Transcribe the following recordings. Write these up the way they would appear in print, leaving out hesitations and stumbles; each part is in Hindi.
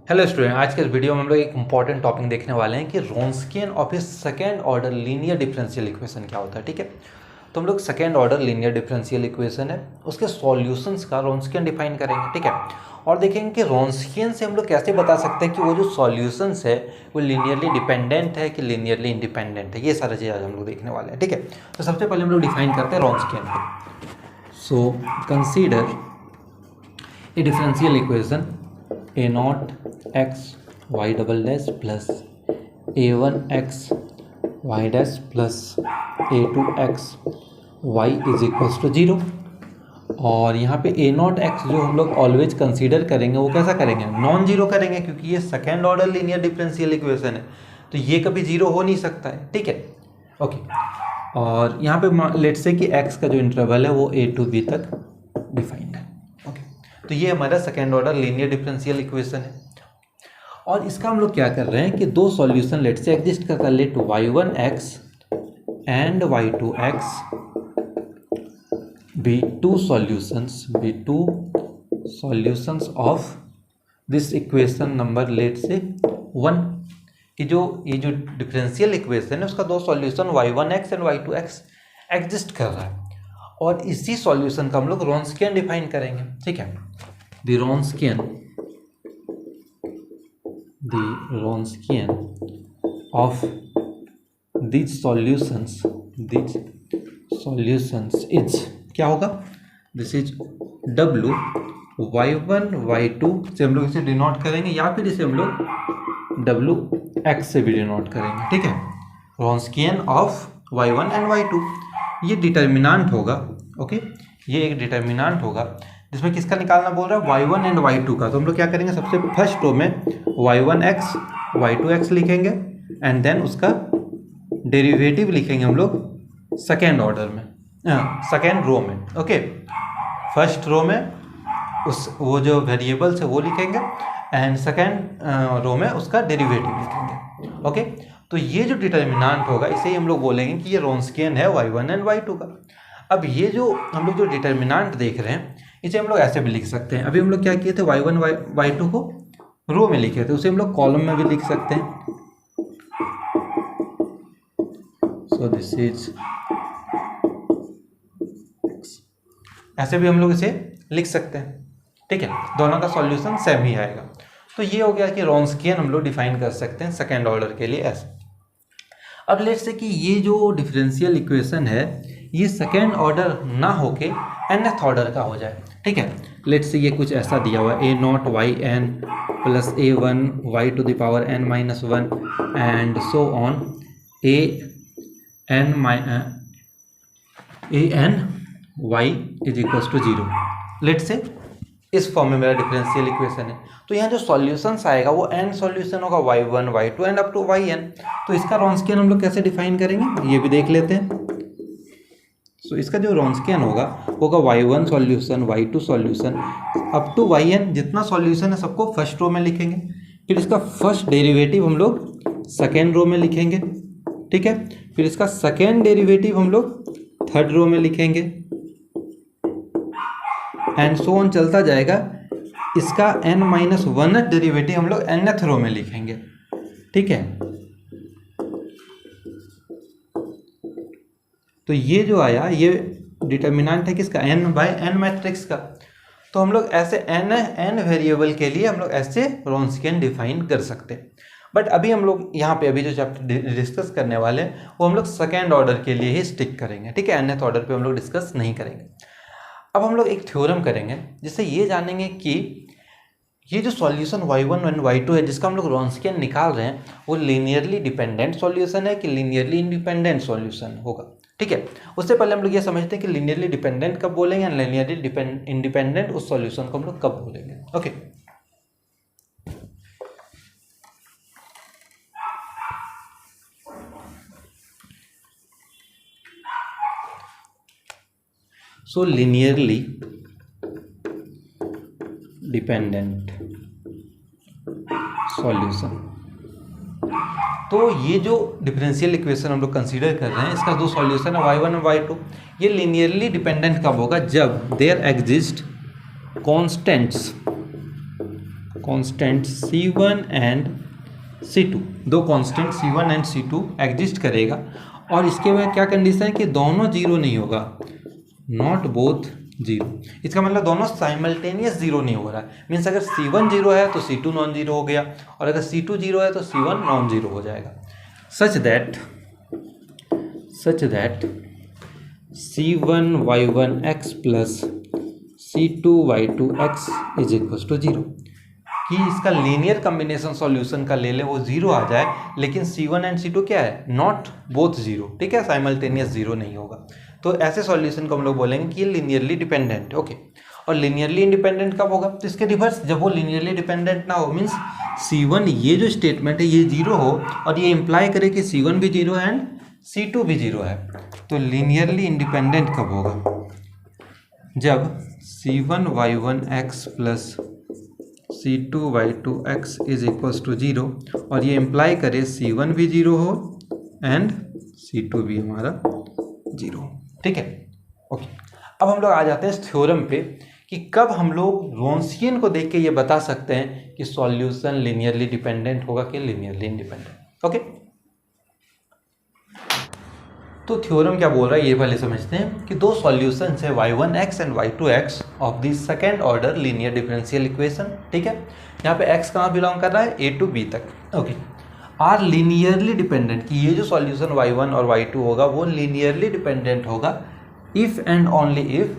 हेलो स्टूडेंट, आज के इस वीडियो में हम लोग एक इंपॉर्टेंट टॉपिक देखने वाले हैं कि Wronskian of a second order linear differential equation क्या होता है। ठीक है, तो हम लोग second order linear differential equation है उसके सॉल्यूशंस का रॉन्स्कियन डिफाइन करेंगे। ठीक है, और देखेंगे कि रॉन्स्कियन से हम लोग कैसे बता सकते हैं कि वो जो सॉल्यूशंस है वो लीनियरली डिपेंडेंट है कि लीनियरली इंडिपेंडेंट है। ये सारा चीज़ आज हम लोग देखने वाले हैं। ठीक है, तो सबसे पहले हम लोग डिफाइन करते हैं रॉन्स्कियन को। So consider a differential equation a nought x y double dash plus a1 x y dash plus a2 x y is equals to 0। और यहाँ पे a नॉट एक्स जो हम लोग ऑलवेज कंसीडर करेंगे वो कैसा करेंगे, नॉन जीरो करेंगे, क्योंकि ये second order linear differential equation है तो ये कभी जीरो हो नहीं सकता है। ठीक है, ओके। और यहाँ पे लेट्स से कि x का जो इंटरवल है वो a to b तक डिफाइंड है। ओके, तो ये हमारा second order linear differential equation है। और इसका हम लोग क्या कर रहे हैं कि दो सॉल्यूशन लेट से एग्जिस्ट करता है, let y1x and y2x be two solutions of this equation number let say 1। ये जो डिफरेंशियल इक्वेशन है उसका दो solution y1x and y2x exist कर रहा है और इसी सॉल्यूशन का हम लोग रॉन्स्कियन डिफाइन करेंगे। ठीक है, the Wronskian of these solutions is क्या होगा, this is w y1 y2 से हम लोग इसे डिनोट करेंगे या फिर इसे हम लोग wx से भी डिनोट करेंगे। ठीक है, रॉन्स्कियन ऑफ y1 एंड y2 ये डिटर्मिनेंट होगा। ओके, ये एक डिटर्मिनेंट होगा जिसमें किसका निकालना बोल रहा है, y1 एंड y2 का। तो हम लोग क्या करेंगे, सबसे फर्स्ट रो में y1x y2x लिखेंगे एंड देन उसका डेरिवेटिव लिखेंगे हम लोग सेकेंड ऑर्डर में, सेकेंड रो में। ओके, फर्स्ट रो में वो जो वेरिएबल्स है वो लिखेंगे एंड सेकेंड रो में उसका डेरिवेटिव लिखेंगे। ओके, तो ये जो डिटर्मिनेंट होगा इसे हम लोग बोलेंगे कि ये रॉन्स्कियन है y1 एंड y2 का। अब ये जो हम लोग जो डिटर्मिनेंट देख रहे हैं इसे हम लोग ऐसे भी लिख सकते हैं। अभी हम लोग क्या किए थे, y1 y2 को रो में लिखे थे, उसे हम लोग कॉलम में भी लिख सकते हैं। सो दिस इज ऐसे भी हम लोग इसे लिख सकते हैं। ठीक है, दोनों का सॉल्यूशन सेम ही आएगा। तो ये हो गया कि रॉन्स्कियन हम लोग डिफाइन कर सकते हैं सेकेंड ऑर्डर के लिए ऐसे। अब लेट्स से कि ये जो डिफरेंशियल इक्वेशन है ये सेकेंड ऑर्डर ना होके nth ऑर्डर का हो जाए। ठीक है, लेट्स से ये कुछ ऐसा दिया हुआ है, a nought y n plus a1 y to the power n minus 1 and so on a n y is equals to 0। Let's say इस फॉर्म में मेरा डिफरेंशियल इक्वेशन है तो यहाँ जो सॉल्यूशंस आएगा वो n सॉल्यूशन होगा y1 y2 and up to yn। तो इसका रॉन्स्कियन हम लोग कैसे डिफाइन करेंगे ये भी देख लेते हैं। सो इसका जो रॉन्स्कियन होगा y1 solution y2 solution up to yn। जितना सॉल्यूशन है सबको फर्स्ट रो में लिखेंगे, फिर इसका फर्स्ट डेरिवेटिव हम लोग सेकेंड रो में लिखेंगे। ठीक है, फिर इसका सेकेंड डेरिवेटिव हम लोग थर्ड रो में लिखेंगे एंड सो ऑन चलता जाएगा। इसका n-1 डेरिवेटिव हम लोग nth रो में लिखेंगे। ठीक है, तो ये जो आया ये डिटर्मिनेंट है किसका, n/n मैट्रिक्स का। तो हम लोग ऐसे n वेरिएबल के लिए हम लोग ऐसे रॉन्स्कियन डिफाइन कर सकते हैं। बट अभी हम लोग यहाँ पे अभी जो चैप्टर डिस्कस करने वाले हैं वो हम लोग सेकेंड ऑर्डर के लिए ही स्टिक करेंगे। ठीक है, nth ऑर्डर पे हम लोग डिस्कस नहीं करेंगे। अब हम लोग एक थ्योरम करेंगे जिससे ये जानेंगे कि ये जो सॉल्यूशन y1 एंड y2 है जिसका हम लोग रॉन्स्कियन निकाल रहे हैं वो लीनियरली डिपेंडेंट सॉल्यूशन है कि लीनियरली इंडिपेंडेंट सॉल्यूशन होगा। ठीक है, उससे पहले हम लोग ये समझते हैं कि लीनियरली डिपेंडेंट कब बोलेंगे एंड लीनियरली इंडिपेंडेंट उस सॉल्यूशन को हम लोग कब बोलेंगे। ओके, सो लीनियरली डिपेंडेंट सॉल्यूशन। तो ये जो डिफरेंशियल इक्वेशन हम लोग कंसीडर कर रहे हैं इसका दो सॉल्यूशन है y1 और y2। ये लीनियरली डिपेंडेंट कब होगा, जब there exist constant C1 and C2, दो constant C1 and C2 exist करेगा और इसके बाद क्या कंडीशन है कि दोनों जीरो नहीं होगा, नॉट बोथ जीरो। इसका मतलब दोनों साइमल्टेनियस जीरो नहीं हो रहा है। मीन्स अगर C1 जीरो है तो C2 नॉन जीरो हो गया और अगर C2 जीरो है तो C1 नॉन जीरो हो जाएगा। Such that C1y1x plus C2y2x is equal to zero, कि इसका लीनियर कम्बिनेशन सॉल्यूशन का ले लें वो जीरो आ जाए, लेकिन C1 एंड C2 क्या है, नॉट बोथ जीरो, ठीक है, साइमल्टेनियस जीरो नहीं होगा। तो ऐसे सॉल्यूशन को हम लोग बोलेंगे कि ये लीनियरली डिपेंडेंट है। ओके, और लीनियरली इंडिपेंडेंट कब होगा, तो इसके रिवर्स, जब वो लीनियरली डिपेंडेंट ना हो, मीन्स C1 ये जो स्टेटमेंट है ये जीरो हो और ये इंप्लाई करे कि C1 भी जीरो है एंड C2 भी जीरो है। तो लीनियरली इंडिपेंडेंट कब होगा, जब C1y1x plus C2y2x is equals to zero और ये इम्प्लाई करे C1 भी जीरो हो एंड C2 भी हमारा जीरो हो, ठीक है। ओके, अब हम लोग आ जाते हैं इस थ्योरम पे कि कब हम लोग रोन्सियन को देख के ये बता सकते हैं कि सॉल्यूशन लिनियरली डिपेंडेंट होगा कि लिनियरली इंडिपेंडेंट। ओके, तो थ्योरम क्या बोल रहा है ये पहले समझते हैं कि दो सॉल्यूशंस है y1x and y2x of the second order linear differential equation, ठीक है। यहाँ पे x कहाँ बिलोंग कर रहा है, a टू b तक। ओके, आर लीनियरली डिपेंडेंट, कि ये जो सॉल्यूशन y1 और y2 होगा वो लीनियरली डिपेंडेंट होगा इफ एंड ओनली इफ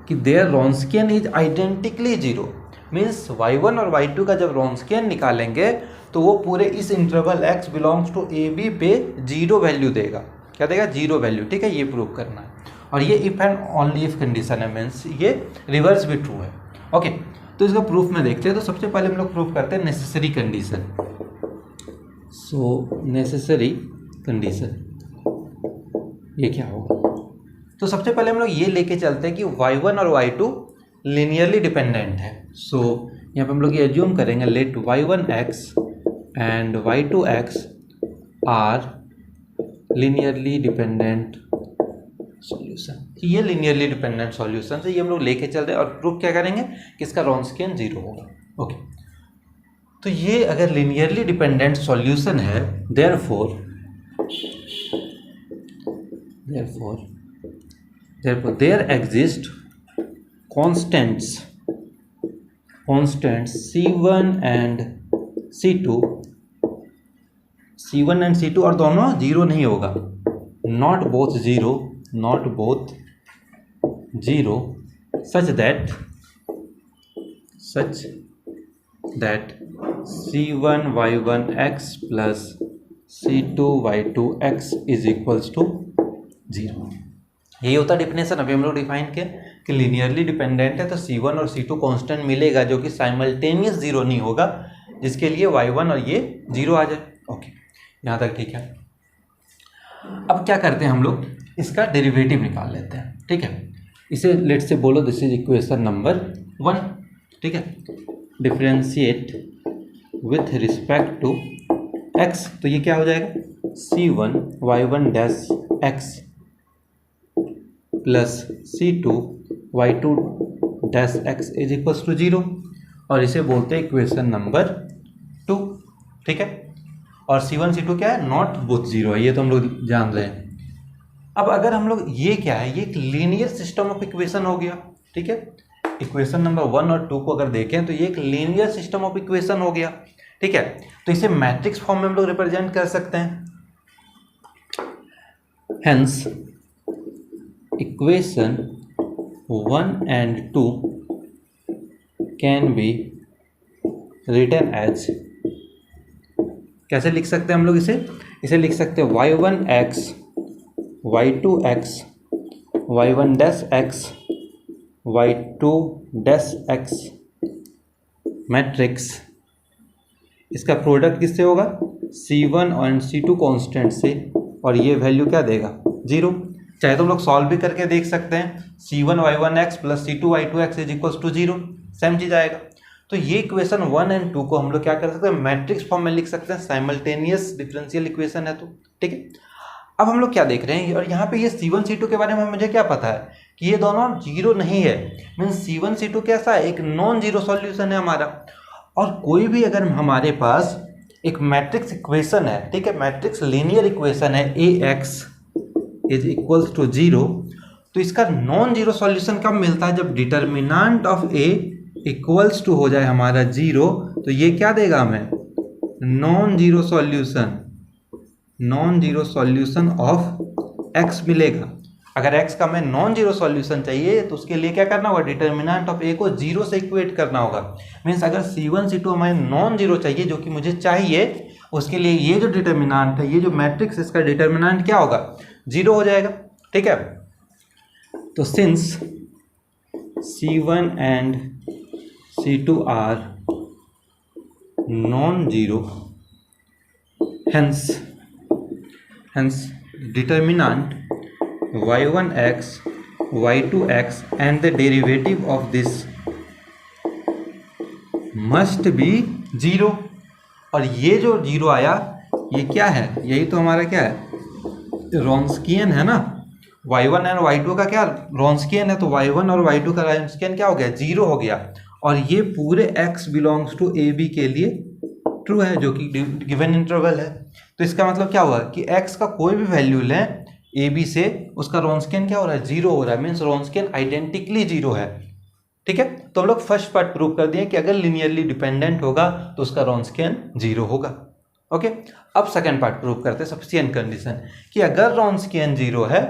कि their Wronskian is identically zero. Means y1 और y2 का जब रॉन्स्कियन निकालेंगे तो वो पूरे इस interval x belongs to A B पे जीरो वैल्यू देगा। क्या देगा, जीरो वैल्यू, ठीक है, ये प्रूव करना है। और ये if and only if condition है, मीन्स ये रिवर्स भी ट्रू है। ओके, तो इसका प्रूफ में देखते हैं। तो सबसे पहले हम लोग प्रूफ करते हैं नेसेसरी कंडीशन। सो नेसेसरी कंडीशन ये क्या होगा, तो सबसे पहले हम लोग ये लेके चलते हैं कि y1 और y2 लिनियरली डिपेंडेंट है। सो यहाँ पे हम लोग ये एज्यूम करेंगे let y1x and y2x are linearly dependent solution. ये लिनियरली डिपेंडेंट सॉल्यूशन है, ये हम लोग लेके चल रहे हैं और प्रूफ क्या करेंगे कि इसका रॉन्स्कियन जीरो होगा। ओके, तो ये अगर लिनियरली डिपेंडेंट सॉल्यूशन है, therefore there exist constants C1 and C2 और दोनों जीरो नहीं होगा, not both zero such that C1y1x plus C2y2x is equals to zero. यही होता डिफिनेशन। अभी हम लोग डिफाइन किया कि लिनियरली डिपेंडेंट है तो C1 और C2 कांस्टेंट मिलेगा जो कि साइमल्टेनियस जीरो नहीं होगा, जिसके लिए y1 और ये जीरो आ जाए। ओके, यहाँ तक ठीक है। अब क्या करते हैं हम लोग, इसका डेरिवेटिव निकाल लेते हैं, ठीक है। इसे लेट से बोलो दिस इज इक्वेशन नंबर 1, ठीक है। Differentiate with respect to x, तो ये क्या हो जाएगा, C1y1 dash x plus C2y2 dash x is equals to zero, और इसे बोलते हैं इक्वेशन नंबर 2, ठीक है। और C1 C2 क्या है, नॉट बोथ जीरो है, ये तो हम लोग जान रहे हैं। अब अगर हम लोग ये क्या है, ये एक लीनियर सिस्टम ऑफ इक्वेशन हो गया, ठीक है। इक्वेशन नंबर 1 और 2 को अगर देखें तो ये एक लीनियर सिस्टम ऑफ इक्वेशन हो गया, ठीक है। तो इसे मैट्रिक्स फॉर्म में हम लोग रिप्रेजेंट कर सकते हैं। Hence equation 1 and 2 can be written as, कैसे लिख सकते हैं हम लोग इसे लिख सकते हैं y1x y2x y1 dash x y2 dash x matrix. इसका प्रोडक्ट किससे होगा, C1 और C2 कांस्टेंट से, और ये वैल्यू क्या देगा, जीरो। चाहे तो हम लोग सॉल्व भी करके देख सकते हैं, C1y1x plus C2y2x is equals to zero, same चीज आएगा। तो ये इक्वेशन 1 एंड 2 को हम लोग क्या कर सकते हैं, मैट्रिक्स फॉर्म में लिख सकते हैं, साइमल्टेनियस डिफरेंशियल इक्वेशन है तो, ठीक है। अब हम लोग क्या देख रहे हैं, और यहाँ पे ये C1 C2 के बारे में मुझे क्या पता है कि ये दोनों जीरो नहीं है, मीन्स C1 C2 कैसा है, एक नॉन जीरो सॉल्यूशन है हमारा। और कोई भी अगर हमारे पास एक मैट्रिक्स इक्वेशन है, ठीक है, मैट्रिक्स लीनियर इक्वेशन है ax इज इक्वल्स टू 0, तो इसका नॉन जीरो सॉल्यूशन कब मिलता है? जब determinant of a equals to हो जाए हमारा 0, तो ये क्या देगा हमें? Non zero solution of x मिलेगा। अगर x का हमें नॉन जीरो सॉल्यूशन चाहिए तो उसके लिए क्या करना होगा? डिटर्मिनेंट ऑफ a को 0 से इक्वेट करना होगा। मीन्स अगर c1 c2 हमें नॉन जीरो चाहिए, जो कि मुझे चाहिए, उसके लिए ये जो डिटर्मिनेंट है, ये जो मैट्रिक्स, इसका डिटर्मिनेंट क्या होगा? 0 हो जाएगा। ठीक है, तो since c1 and c2 are non zero, hence determinant y1x y2x and the derivative of this must be 0। और ये जो 0 आया, ये क्या है? यही तो हमारा क्या है? रॉन्स्कियन है ना। y1 और y2 का क्या रॉन्स्कियन है, तो y1 और y2 का रॉन्स्कियन क्या हो गया? 0 हो गया। और ये पूरे x belongs to A B के लिए ट्रू है, जो कि गिवन इंटरवल है। तो इसका मतलब क्या हुआ कि x का कोई भी वैल्यू लें ए बी से, उसका रॉन्स्कियन क्या हो रहा है? 0 हो रहा है। मीन्स रॉन्स्कियन आइडेंटिकली 0 है। ठीक है, तो हम लोग फर्स्ट पार्ट प्रूव कर दिए कि अगर लिनियरली डिपेंडेंट होगा तो उसका रॉन्स्कियन 0 होगा। ओके, अब सेकंड पार्ट प्रूव करते हैं, सफिशिएंट कंडीशन, कि अगर रॉन्स्कियन 0 है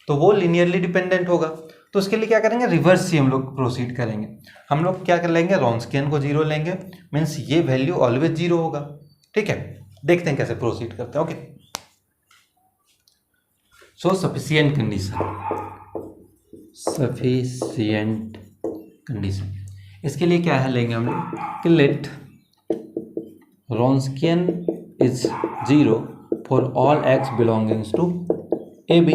तो वो लिनियरली डिपेंडेंट होगा। तो उसके लिए क्या करेंगे? रिवर्स ही हम लोग प्रोसीड करेंगे। हम लोग क्या कर लेंगे? रॉन्स्कियन को 0 लेंगे, मीन्स ये वैल्यू ऑलवेज 0 होगा। ठीक है, देखते हैं कैसे प्रोसीड करते हैं। ओके, सो सफिशिएंट कंडीशन, इसके लिए क्या है लेंगे हम लोग कि let Wronskian is 0 for all x belongings to A b.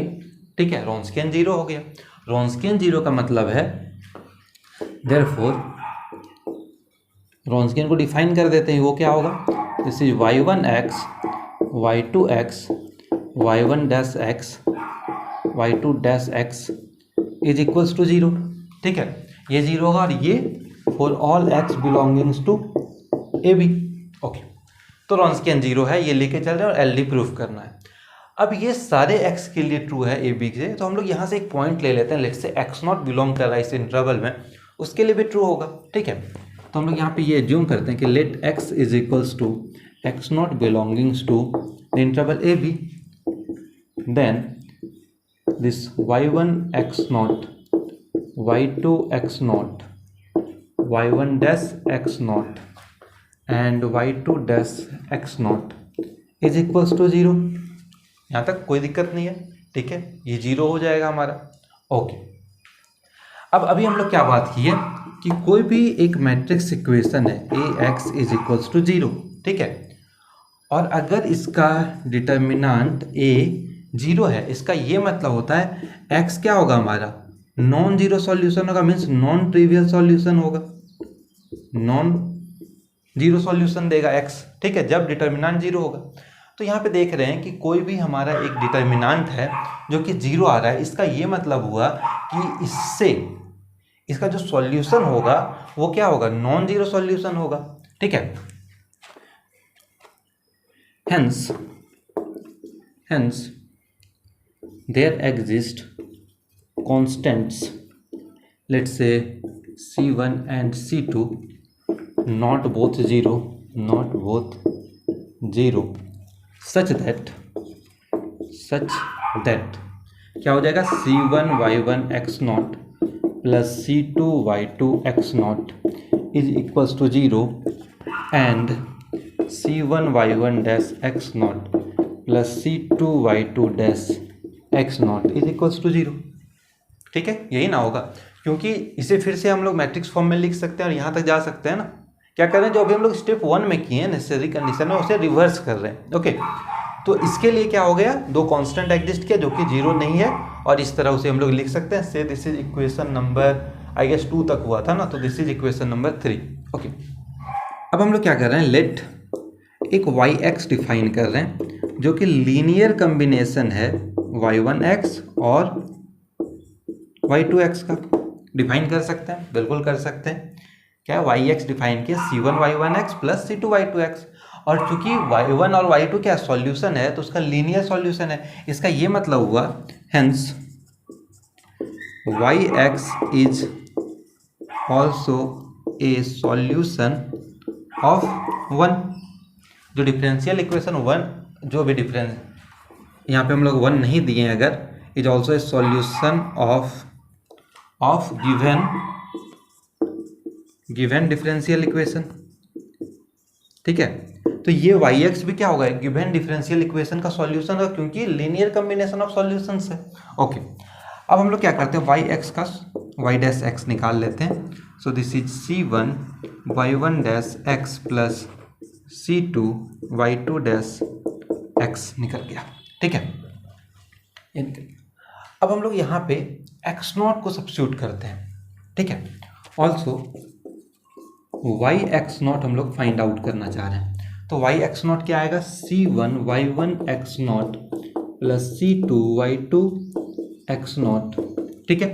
ठीक है, रॉन्स्कियन 0 हो गया। रॉन्स्कियन 0 का मतलब है, देयरफॉर रॉन्स्कियन को डिफाइन कर देते हैं। वो क्या होगा? This is y1x y2x y1-x y2-x is equals to 0। ठीक है, ये 0 होगा और ये for all x belongings to A B. Okay, तो रॉन्स्कियन 0 है, ये लेके चल रहे हैं और एल डी प्रूफ करना है। अब ये सारे x के लिए ट्रू है ए बी से, तो हम लोग यहाँ से एक पॉइंट ले लेते हैं। लेट्स से x0 बिलोंग कर रहा है इस इंटरवल में, उसके लिए भी ट्रू होगा। ठीक है, तो हम लोग यहाँ पे ये एज्यूम करते हैं कि let x is equals to x0 belongings to the interval A B, then this y1x0 y2x0 y1-x0 and y2-x0 is equals to 0। यहाँ तक कोई दिक्कत नहीं है। ठीक है, ये 0 हो जाएगा हमारा। ओके, अब अभी हम लोग क्या बात की है कि कोई भी एक मैट्रिक्स इक्वेशन है ax इज इक्वल्स टू 0। ठीक है, और अगर इसका डिटर्मिनेंट a 0 है, इसका ये मतलब होता है x क्या होगा? हमारा नॉन जीरो सॉल्यूशन होगा। मीन्स नॉन ट्रिवियल सॉल्यूशन होगा, नॉन जीरो सॉल्यूशन देगा x। ठीक है, जब डिटर्मिनेंट 0 होगा। तो यहाँ पे देख रहे हैं कि कोई भी हमारा एक डिटर्मिनेंट है जो कि 0 आ रहा है, इसका ये मतलब हुआ कि इससे इसका जो सॉल्यूशन होगा वो क्या होगा? नॉन जीरो सॉल्यूशन होगा। ठीक है, hence there exist constants, let's say c1 and c2, not both 0, such that क्या हो जाएगा? c1 y1 x0 plus c2 y2 x0 is equals to 0 and c1 y1 dash x0 plus c2 y2 dash x0 is equals to 0। ठीक है, यही ना होगा, क्योंकि इसे फिर से हम लोग मैट्रिक्स फॉर्म में लिख सकते हैं और यहाँ तक जा सकते हैं ना। क्या कर रहे हैं? जो अभी हम लोग स्टेप 1 में किए हैं नेसेसरी कंडीशन में, उसे रिवर्स कर रहे हैं। ओके, तो इसके लिए क्या हो गया? दो कांस्टेंट एग्जिस्ट किया जो कि 0 नहीं है, और इस तरह उसे हम लोग लिख सकते हैं। Say this is equation number I guess 2 तक हुआ था ना, तो this is equation number 3। Okay, अब हम लोग क्या कर रहे हैं? लेट एक y(x) डिफाइन कर रहे हैं जो कि लीनियर कम्बिनेशन है y1x और y2x का। डिफाइन कर सकते हैं, बिल्कुल कर सकते हैं। क्या है, वाई एक्स डिफाइन किया c1y1x प्लस c2y2x, और चूंकि y1 और y2 क्या सॉल्यूशन है तो उसका लीनियर सॉल्यूशन है। इसका ये मतलब हुआ hence yx is also a solution of 1। जो डिफरेंशियल इक्वेशन 1, जो भी डिफरेंस यहाँ पे हम लोग 1 नहीं दिए हैं अगर, is also a solution of given differential equation. ठीक है, तो ये वाई एक्स भी क्या होगा, गिवन डिफरेंशियल इक्वेशन का सॉल्यूशन होगा, क्योंकि लीनियर कॉम्बिनेशन ऑफ सॉल्यूशंस है। ओके, अब हम लोग क्या करते हैं, वाई एक्स का वाई डैश एक्स निकाल लेते हैं। So this is c1 y1 dash x plus c2 y2 dash x निकल गया। ठीक है, ये निकल गया। अब हम लोग यहाँ पे एक्स नॉट को सब्स्टिट्यूट करते हैं। ठीक है, ऑल्सो वाई एक्स नॉट हम लोग फाइंड आउट करना चाह रहे हैं, तो वाई एक्स नॉट क्या आएगा, c1 y1 x not plus c2 y2 x not. ठीक है,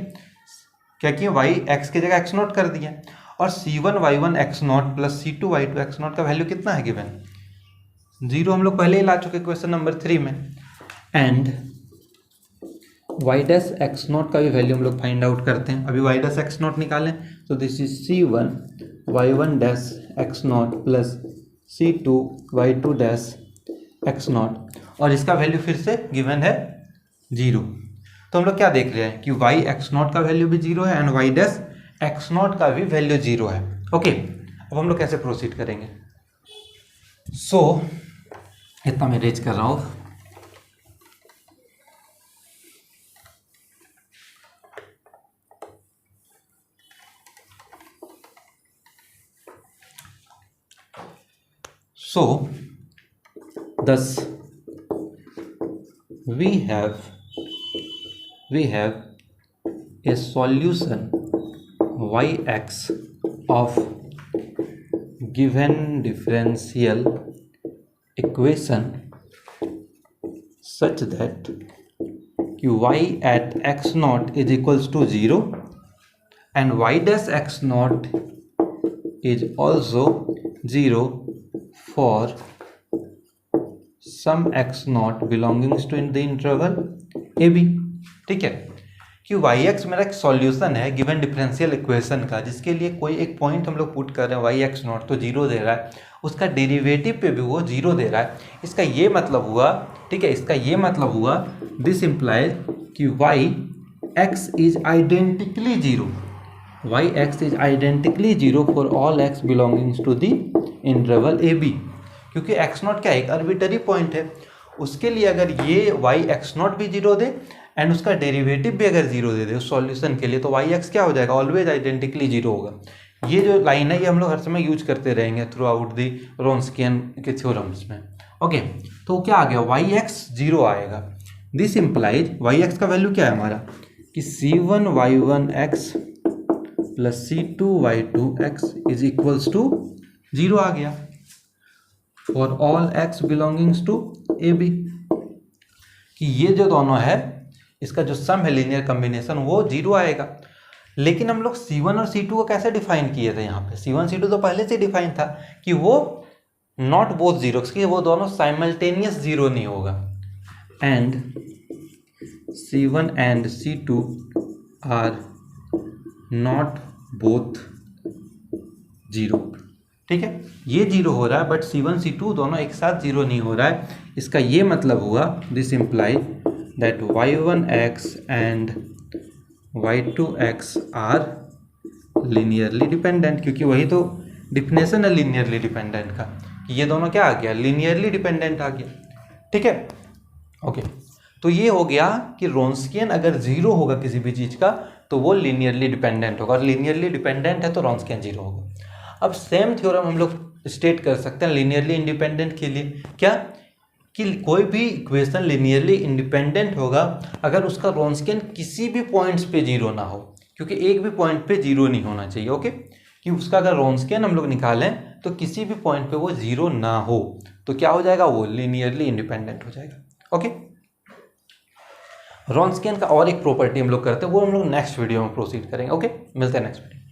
क्या किया, वाई एक्स की जगह एक्स नॉट कर दिया, और c1 y1 x not plus c2 y2 x naught का वैल्यू कितना है गिवन, 0 हम लोग पहले ही ला चुके क्वेश्चन नंबर 3 में। And y dash x naught का भी वैल्यू हम लोग फाइंड आउट करते हैं। अभी वाई डैश एक्स नॉट निकालें, तो this is c1 y1 dash x not plus c2 y2 dash x not, और इसका वैल्यू फिर से गिवन है 0। तो हम लोग क्या देख रहे हैं कि वाई एक्स नॉट का वैल्यू भी 0 है and y dash x naught का भी वैल्यू 0 है। ओके, अब हम लोग कैसे प्रोसीड करेंगे। सो इतना मैं रेज कर रहा हूँ। So thus we have a solution yx of given differential equation such that y at x naught is equals to 0 and y dash x naught is also 0 for some x naught belongs to in the interval ab। ठीक है, कि वाई एक्स मेरा एक सॉल्यूशन है गिवन डिफरेंशियल इक्वेशन का, जिसके लिए कोई एक पॉइंट हम लोग पुट कर रहे हैं, वाई एक्स नॉट तो 0 दे रहा है, उसका डेरिवेटिव पे भी वो 0 दे रहा है। इसका ये मतलब हुआ, ठीक है, इसका ये मतलब हुआ दिस इम्प्लाइज कि y x is identically 0, y x is identically 0 for all x belongings to the interval A B, क्योंकि एक्स नॉट क्या एक आर्बिटरी पॉइंट है, उसके लिए अगर ये वाई एक्स नॉट भी 0 दे एंड उसका डेरिवेटिव भी अगर 0 दे दे उस सॉल्यूशन के लिए, तो वाई एक्स क्या हो जाएगा, ऑलवेज आइडेंटिकली 0 होगा। ये जो लाइन है ये हम लोग हर समय यूज करते रहेंगे थ्रू आउट दी रोन्स्कियन के थ्योरम्स में। ओके, तो क्या आ गया, वाई एक्स 0 आएगा। दिस इम्प्लाइज वाई एक्स का वैल्यू क्या है हमारा कि c1 y1 x plus c2 y2 x is equals to 0 आ गया for all x belongings to A B, कि ये जो दोनों है इसका जो सम है लीनियर कॉम्बिनेशन वो 0 आएगा। लेकिन हम लोग c1 और c2 को कैसे डिफाइन किए थे, यहाँ पे c1 c2 तो पहले से डिफाइन था कि वो नॉट बोथ 0, कि वो दोनों साइमल्टेनियस 0 नहीं होगा। And c1 and c2 are not both 0। ठीक है, ये 0 हो रहा है बट c1 c2 दोनों एक साथ 0 नहीं हो रहा है। इसका ये मतलब हुआ this imply that y1x and y2x are linearly dependent, क्योंकि वही तो डिफिनेशन है लीनियरली डिपेंडेंट का, कि ये दोनों क्या आ गया, लीनियरली डिपेंडेंट आ गया। ठीक है, ओके, तो ये हो गया कि रोन्स्कियन अगर 0 होगा किसी भी चीज़ का तो वो लीनियरली डिपेंडेंट होगा, और लीनियरली डिपेंडेंट है तो रोन्स्कियन 0 होगा। अब सेम थ्योरम हम लोग स्टेट कर सकते हैं लीनियरली इंडिपेंडेंट के लिए, क्या कि कोई भी इक्वेशन लीनियरली इंडिपेंडेंट होगा अगर उसका रोन्स्कियन किसी भी पॉइंट्स पे 0 ना हो, क्योंकि एक भी पॉइंट पे 0 नहीं होना चाहिए। ओके, कि उसका अगर रोन्स्कियन हम लोग निकालें तो किसी भी पॉइंट पे वो 0 ना हो, तो क्या हो जाएगा, वो लीनियरली इंडिपेंडेंट हो जाएगा। ओके, रोन्स्कियन का और एक प्रॉपर्टी हम लोग करते हैं, वो हम लोग नेक्स्ट वीडियो में प्रोसीड करेंगे। ओके, मिलते हैं नेक्स्ट वीडियो।